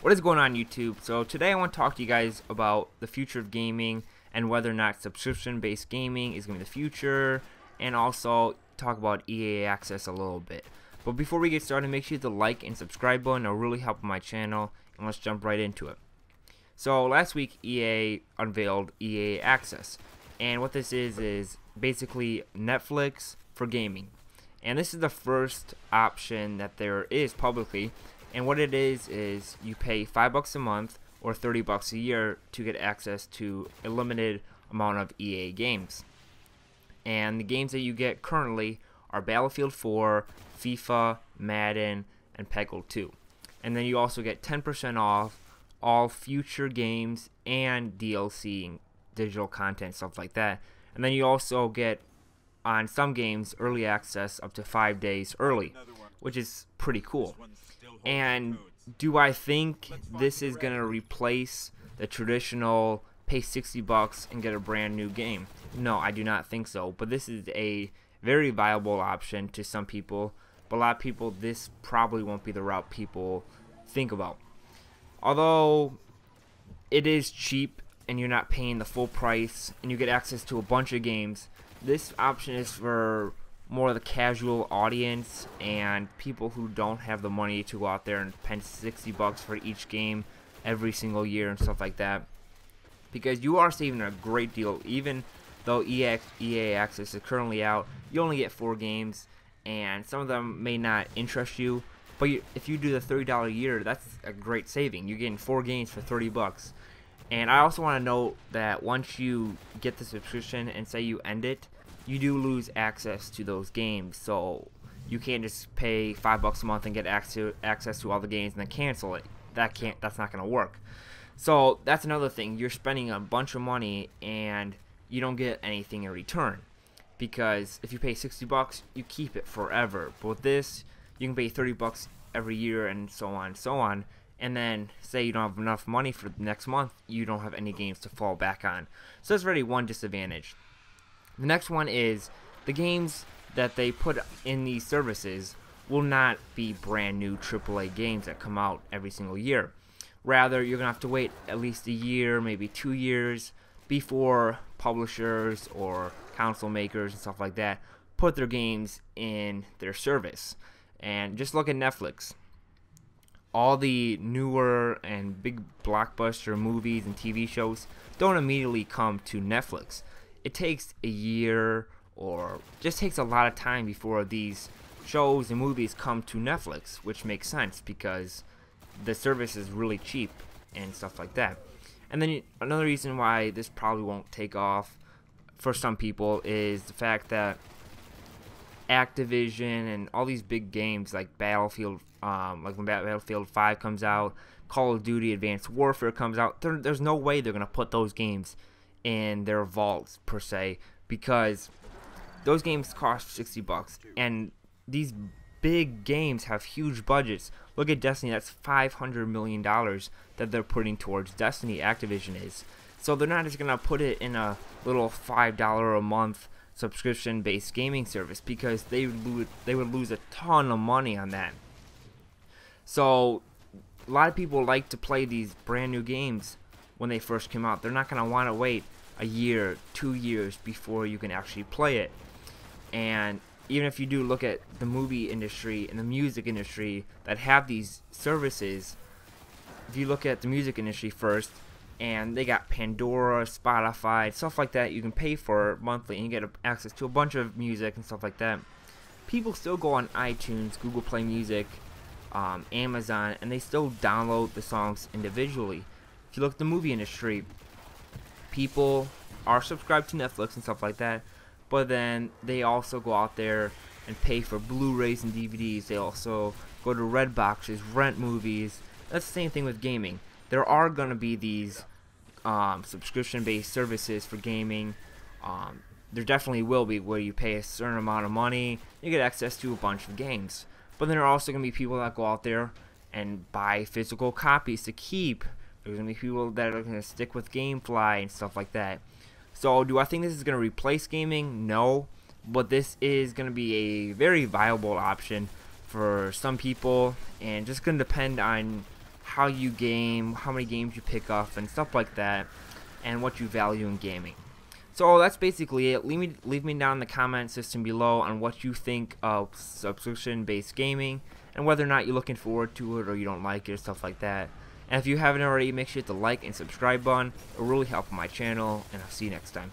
What is going on, YouTube? So today I want to talk to you guys about the future of gaming and whether or not subscription-based gaming is going to be the future, and also talk about EA Access a little bit. But before we get started, make sure to like and subscribe button. It'll really help my channel, and let's jump right into it. So last week EA unveiled EA Access, and what this is basically Netflix for gaming. And this is the first option that there is publicly. And what it is you pay $5 a month or $30 a year to get access to a limited amount of EA games. And the games that you get currently are Battlefield 4, FIFA, Madden, and Peggle 2. And then you also get 10% off all future games and DLC and digital content, stuff like that. And then you also get, on some games, early access up to 5 days early, which is pretty cool. And do I think this is going to replace the traditional pay $60 and get a brand new game? No, I do not think so. But this is a very viable option to some people. But a lot of people, this probably won't be the route people think about. Although it is cheap and you're not paying the full price and you get access to a bunch of games, this option is for more of the casual audience and people who don't have the money to go out there and spend $60 for each game every single year and stuff like that, because you are saving a great deal. Even though EA Access is currently out, you only get 4 games, and some of them may not interest you, but if you do the $30 a year, that's a great saving. You're getting 4 games for $30. And I also want to note that once you get the subscription and say you end it, you do lose access to those games. So you can't just pay $5 a month and get access to all the games and then cancel it. That's not going to work. So that's another thing. You're spending a bunch of money and you don't get anything in return, because if you pay $60, you keep it forever. But with this, you can pay $30 every year and so on, and then say you don't have enough money for the next month, you don't have any games to fall back on. So that's already one disadvantage. The next one is the games that they put in these services will not be brand new AAA games that come out every single year. Rather, you're going to have to wait at least a year, maybe 2 years, before publishers or console makers and stuff like that put their games in their service. And just look at Netflix. All the newer and big blockbuster movies and TV shows don't immediately come to Netflix. It takes a year, or just takes a lot of time before these shows and movies come to Netflix, which makes sense because the service is really cheap and stuff like that. And then another reason why this probably won't take off for some people is the fact that Activision and all these big games like Battlefield, like when Battlefield 5 comes out, Call of Duty Advanced Warfare comes out, there's no way they're going to put those games in their vaults per se, because those games cost $60, and these big games have huge budgets. Look at Destiny. That's $500 million that they're putting towards Destiny, Activision is. So they're not just gonna put it in a little $5 a month subscription based gaming service, because they would lose a ton of money on that. So a lot of people like to play these brand new games when they first come out. They're not going to want to wait a year, 2 years before you can actually play it. And even if you do look at the movie industry and the music industry that have these services, if you look at the music industry first, and they got Pandora, Spotify, stuff like that you can pay for monthly, and you get access to a bunch of music and stuff like that. People still go on iTunes, Google Play Music, Amazon, and they still download the songs individually. If you look at the movie industry, people are subscribed to Netflix and stuff like that, but then they also go out there and pay for Blu-rays and DVDs. They also go to red boxes, rent movies. That's the same thing with gaming. There are going to be these subscription-based services for gaming. There definitely will be, where you pay a certain amount of money, you get access to a bunch of games. But then there are also going to be people that go out there and buy physical copies to keep. There's going to be people that are going to stick with GameFly and stuff like that. So do I think this is going to replace gaming? No. But this is going to be a very viable option for some people, and just gonna depend on how you game, how many games you pick up, and stuff like that, and what you value in gaming. So that's basically it. Leave me down in the comment system below on what you think of subscription-based gaming, and whether or not you're looking forward to it or you don't like it or stuff like that. And if you haven't already, make sure to hit the like and subscribe button. It will really help my channel, and I'll see you next time.